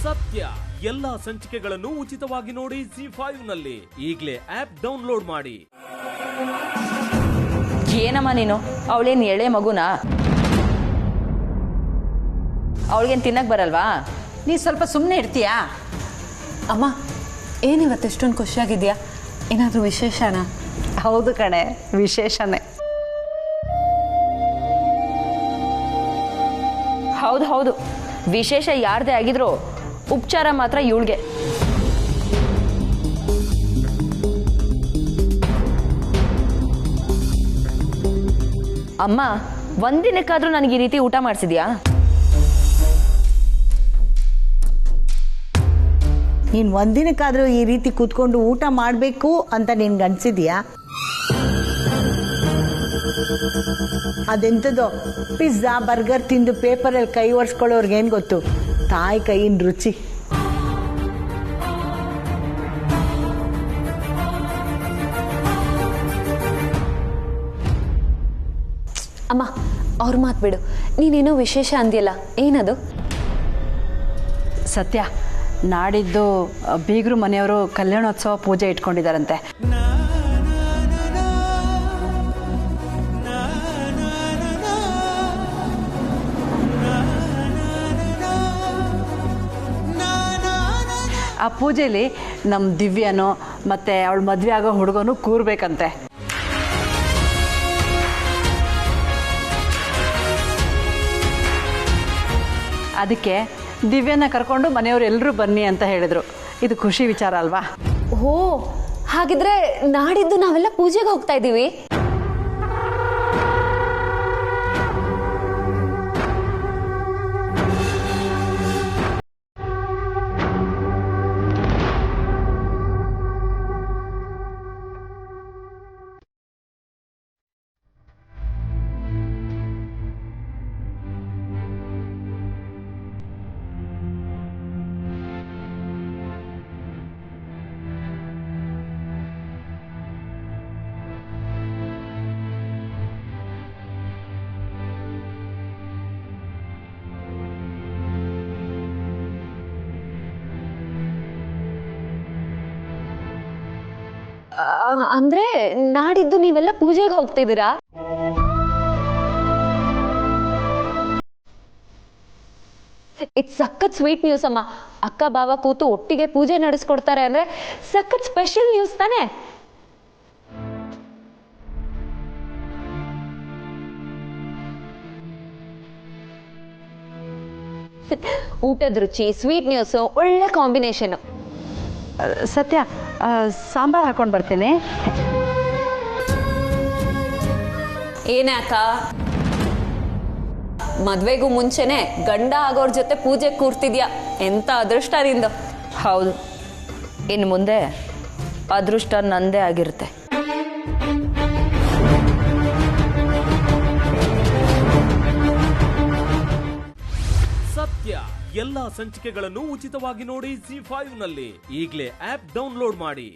ಸತ್ಯ ಎಲ್ಲಾ ಸಂಚಿಕೆಗಳನ್ನು ಉಚಿತವಾಗಿ ನೋಡಿ ZEE5 ನಲ್ಲಿ. ಈಗಲೇ ಆಪ್ ಡೌನ್ಲೋಡ್ ಮಾಡಿ. ಏನಮ್ಮ ನೀನು? ಅವಳೇನು ಎಳೆ ಮಗುನಾ? ಅವಳಿಗೇನು ತಿನ್ನಕ್ ಬರಲ್ವಾ? ನೀ ಸ್ವಲ್ಪ ಸುಮ್ಮನೆ ಇರ್ತೀಯಾ? ಅಮ್ಮ, ಏನಿವತ್ತು ಎಷ್ಟೊಂದು ಖುಷಿಯಾಗಿದೆಯಾ? ಏನಾದರೂ ವಿಶೇಷನಾ? ಹೌದು ಕಣೆ, ವಿಶೇಷನೇ. ಹೌದು ಹೌದು, ವಿಶೇಷ ಯಾರದೇ ಆಗಿದ್ರು ಉಪಚಾರ ಮಾತ್ರ ಇವಳಿಗೆ. ಅಮ್ಮ, ಒಂದಿನಕ್ಕಾದ್ರೂ ನನಗೆ ಈ ರೀತಿ ಊಟ ಮಾಡಿಸಿದ್ಯಾ? ನೀನು ಒಂದಿನಕ್ಕಾದರೂ ಈ ರೀತಿ ಕೂತ್ಕೊಂಡು ಊಟ ಮಾಡಬೇಕು ಅಂತ ನಿನ್ಗೆ ಅನ್ಸಿದ್ಯಾ? ಅದೆಂಥದ್ದು ಪಿಜ್ಜಾ ಬರ್ಗರ್ ತಿಂದು ಪೇಪರಲ್ಲಿ ಕೈ ಒರೆಸ್ಕೊಳ್ಳೋರ್ಗೇನು ಗೊತ್ತು ತಾಯಿ ಕೈಯಿನ ರುಚಿ. ಅಮ್ಮ, ಅವ್ರ ಮಾತು ಬಿಡು. ನೀನೇನೋ ವಿಶೇಷ ಅಂದಿಯಲ್ಲ, ಏನದು? ಸತ್ಯ, ನಾಡಿದ್ದು ಬೀಗರು ಮನೆಯವರು ಕಲ್ಯಾಣೋತ್ಸವ ಪೂಜೆ ಇಟ್ಕೊಂಡಿದ್ದಾರಂತೆ. ಆ ಪೂಜೆಯಲ್ಲಿ ನಮ್ಮ ದಿವ್ಯನೋ ಮತ್ತು ಅವಳ ಮದುವೆ ಆಗೋ ಹುಡುಗನೂ ಕೂರ್ಬೇಕಂತೆ. ಅದಕ್ಕೆ ದಿವ್ಯನ ಕರ್ಕೊಂಡು ಮನೆಯವರು ಎಲ್ಲರೂ ಬನ್ನಿ ಅಂತ ಹೇಳಿದರು. ಇದು ಖುಷಿ ವಿಚಾರ ಅಲ್ವಾ? ಓ, ಹಾಗಿದ್ರೆ ನಾಡಿದ್ದು ನಾವೆಲ್ಲ ಪೂಜೆಗೆ ಹೋಗ್ತಾ ಇದ್ದೀವಿ. ಅಂದ್ರೆ ನಾಡಿದ್ದು ನೀವೆಲ್ಲ ಪೂಜೆಗೆ ಹೋಗ್ತಿದ್ದೀರಾ? ಇಟ್ಸ್ ಸಖತ್ ಸ್ವೀಟ್ ನ್ಯೂಸ್ ಅಮ್ಮ. ಅಕ್ಕ ಬಾವ ಕೂತು ಒಟ್ಟಿಗೆ ಪೂಜೆ ನಡೆಸ್ಕೊಡ್ತಾರೆ ಅಂದ್ರೆ ಸಖತ್ ಸ್ಪೆಷಲ್ ನ್ಯೂಸ್ ತಾನೆ. ಊಟದ ರುಚಿ, ಸ್ವೀಟ್ ನ್ಯೂಸ್, ಒಳ್ಳೆ ಕಾಂಬಿನೇಷನ್. ಸತ್ಯ, ಸಾಂಬಾರು ಹಾಕೊಂಡು ಬರ್ತೀನಿ. ಏನೇ ಅಕ್ಕ, ಮದ್ವೆಗೂ ಮುಂಚೆನೆ ಗಂಡ ಆಗೋರ್ ಜೊತೆ ಪೂಜೆ ಕೂರ್ತಿದ್ಯಾ? ಎಂತ ಅದೃಷ್ಟ ನಿಂದು. ಹೌದು, ಇನ್ನು ಮುಂದೆ ಅದೃಷ್ಟ ನಂದೇ ಆಗಿರುತ್ತೆ. ಸತ್ಯ ಎಲ್ಲಾ ಸಂಚಿಕೆಗಳನ್ನು ಉಚಿತವಾಗಿ ನೋಡಿ ZEE5 ನಲ್ಲಿ. ಈಗಲೇ ಆಪ್ ಡೌನ್ಲೋಡ್ ಮಾಡಿ.